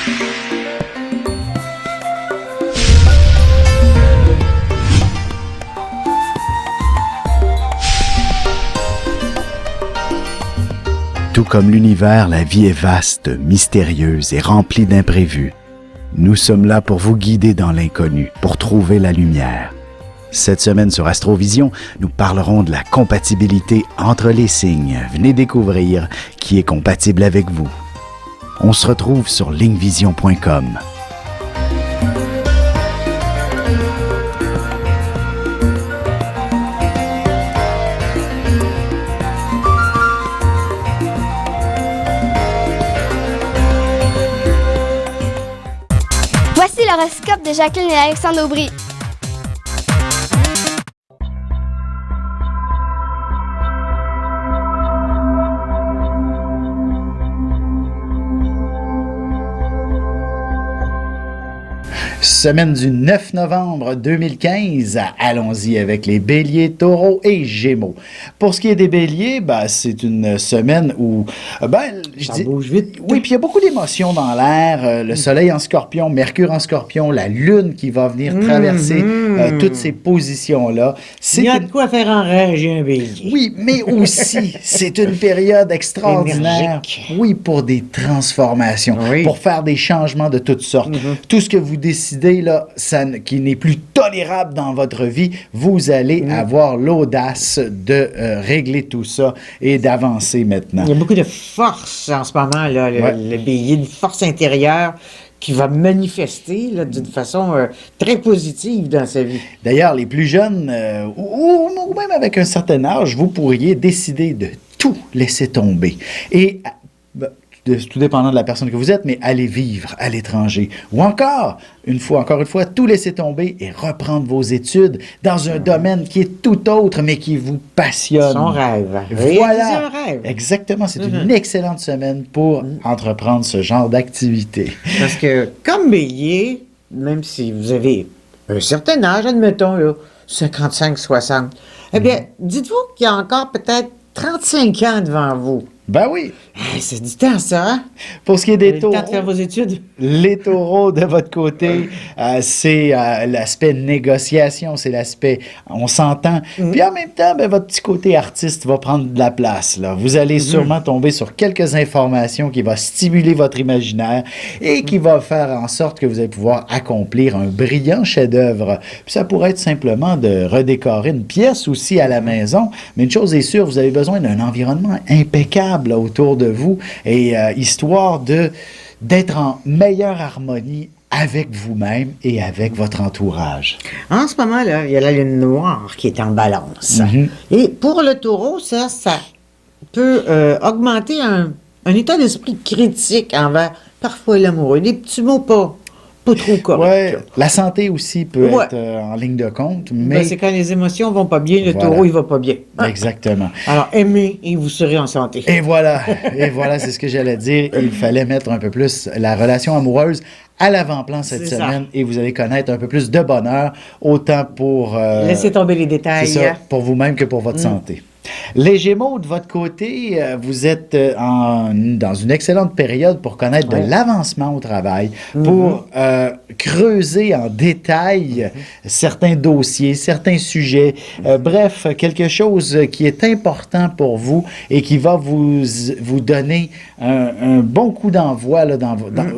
Tout comme l'univers, la vie est vaste, mystérieuse et remplie d'imprévus. Nous sommes là pour vous guider dans l'inconnu, pour trouver la lumière. Cette semaine sur Astrovision, nous parlerons de la compatibilité entre les signes. Venez découvrir qui est compatible avec vous. On se retrouve sur linkvision.com. Voici l'horoscope de Jacqueline et Alexandre Aubry. Semaine du 9 novembre 2015, allons-y avec les béliers, taureaux et gémeaux. Pour ce qui est des béliers, c'est une semaine où... Ça bouge vite. Oui, puis il y a beaucoup d'émotions dans l'air. Le soleil en scorpion, Mercure en scorpion, la lune qui va venir traverser toutes ces positions-là. Il y a de quoi faire en rage un bélier. Oui, mais aussi, c'est une période extraordinaire. Énergique. Oui, pour des transformations, Oui. pour faire des changements de toutes sortes. Tout ce que vous décidez, là, qui n'est plus tolérable dans votre vie, vous allez avoir l'audace de régler tout ça et d'avancer maintenant. Il y a beaucoup de force en ce moment, là, le bélier, une force intérieure qui va manifester là, d'une façon très positive dans sa vie. D'ailleurs, les plus jeunes, ou même avec un certain âge, vous pourriez décider de tout laisser tomber. Et tout dépendant de la personne que vous êtes, mais aller vivre à l'étranger. Ou encore une fois, tout laisser tomber et reprendre vos études dans un domaine qui est tout autre, mais qui vous passionne. Son rêve. Voilà. Réaliser un rêve. Exactement. C'est une excellente semaine pour entreprendre ce genre d'activité. Parce que, comme bélier, même si vous avez un certain âge, admettons, là, 55, 60, eh bien, dites-vous qu'il y a encore peut-être 35 ans devant vous. Ben oui. Hey, c'est du temps, ça, hein? Pour ce qui est Vous avez des le temps de taureaux, faire vos études. les taureaux de votre côté, c'est l'aspect négociation, c'est l'aspect on s'entend. Puis en même temps, votre petit côté artiste va prendre de la place. Là. Vous allez sûrement tomber sur quelques informations qui vont stimuler votre imaginaire et qui va faire en sorte que vous allez pouvoir accomplir un brillant chef-d'œuvre. Puis ça pourrait être simplement de redécorer une pièce aussi à la maison. Mais une chose est sûre, vous avez besoin d'un environnement impeccable là, autour de vous et histoire d'être en meilleure harmonie avec vous-même et avec votre entourage. En ce moment, là, il y a la lune noire qui est en balance. Et pour le taureau, ça peut augmenter un état d'esprit critique envers parfois l'amoureux. Des petits mots pas trop corrects. Ouais, la santé aussi peut être en ligne de compte, mais... c'est quand les émotions vont pas bien, le Voilà. taureau, il va pas bien. Exactement. Alors, aimez et vous serez en santé. Et voilà, c'est ce que j'allais dire. Il fallait mettre un peu plus la relation amoureuse à l'avant-plan cette C'est ça. semaine et vous allez connaître un peu plus de bonheur, autant pour... Laissez tomber les détails. c'est ça, pour vous-même que pour votre santé. Les Gémeaux, de votre côté, vous êtes dans une excellente période pour connaître de l'avancement au travail, pour creuser en détail certains dossiers, certains sujets. Bref, quelque chose qui est important pour vous et qui va vous donner un bon coup d'envoi, là,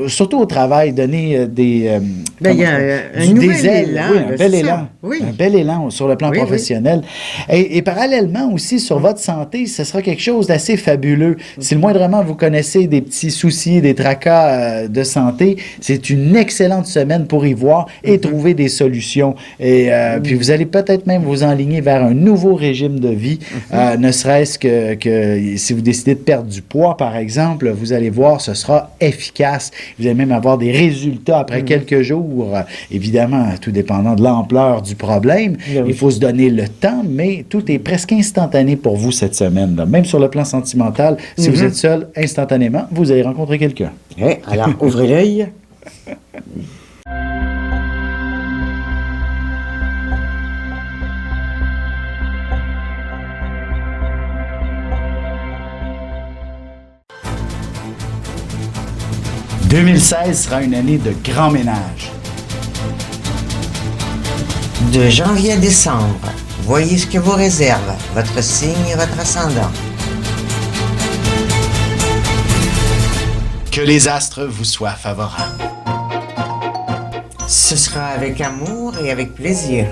surtout au travail, donner des... Il y a un nouvel élan. Oui, un là, bel c'est élan. ça. Oui. Un bel élan sur le plan Oui, professionnel. Et parallèlement aussi, sur votre santé, ce sera quelque chose d'assez fabuleux. Si le moindrement vous connaissez des petits soucis, des tracas de santé, c'est une excellente semaine pour y voir et trouver des solutions. Et puis vous allez peut-être même vous enligner vers un nouveau régime de vie, ne serait-ce que si vous décidez de perdre du poids, par exemple, vous allez voir, ce sera efficace. Vous allez même avoir des résultats après quelques jours. Évidemment, tout dépendant de l'ampleur du problème. Il faut se donner le temps, mais tout est presque instantané pour vous cette semaine. Là. Même sur le plan sentimental, si vous êtes seul, instantanément, vous allez rencontrer quelqu'un. Alors, ouvrez l'œil. 2016 sera une année de grand ménage. De janvier à décembre, voyez ce que vous réserve votre signe et votre ascendant. Que les astres vous soient favorables. Ce sera avec amour et avec plaisir.